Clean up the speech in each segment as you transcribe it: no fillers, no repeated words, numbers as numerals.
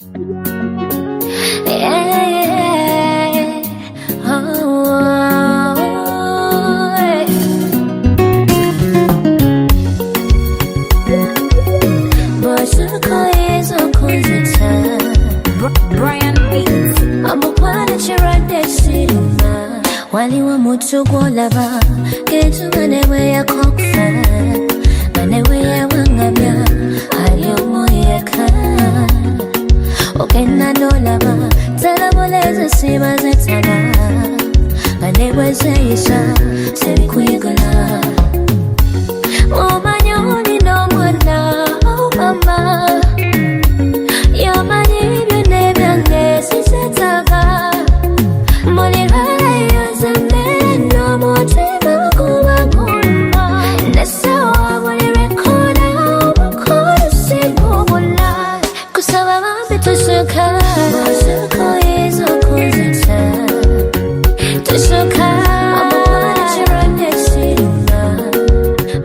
Yeah, oh, Brian Beats. amukwana chirade siruma waliwo mutu gwolaba gentu manewe yakokufa manewe yawangamya ali omuyeka ogenda nolaba talaboleza siba zetala manewe zeyisa sebikuyigala omanya olina omwana mama yamanyi byonna ebyange sizetaaga mulirala yazemmere n'omutima guba gumma nesawa buli lwekola obukolusi bubula kusaba bambi tushuka osuka oyinza okunzita tushuka omukwana kirwadde kiruma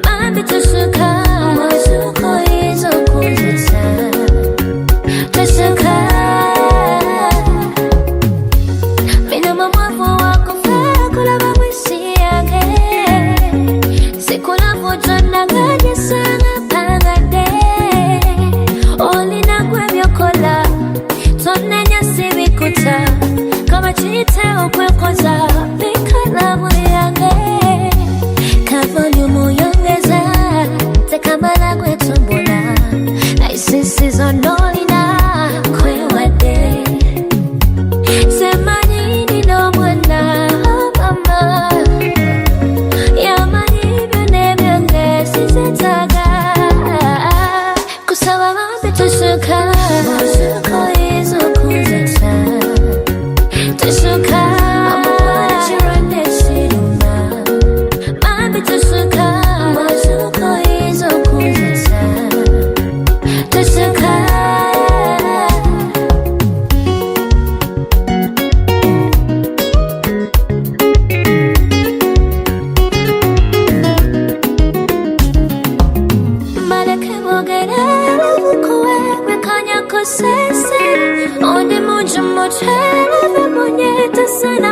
bambi tushuka osuka oyinza okunzita tushuka minoma mwavu wakufa kulaba mwisi yange sikulavu tonaganyesanga pangadde olina gwe byokola tonenya sibikuta kama kiyite okwekoza bikalamu yange kavolumu yongeza tekamala gwetumbula naisisizo nolina kwewadde semanyi nina omwana mama yamanyi byonna ebyange sizetaaga kusaba bambi tushuka osuka oyinza okunzita tushuka omukwana kirwadde kiruma bambi tushuka osuka oyinza okunzita tushuka baleke boogere bukuwe bwekanya kusese ondi munju mutere bemunyete sena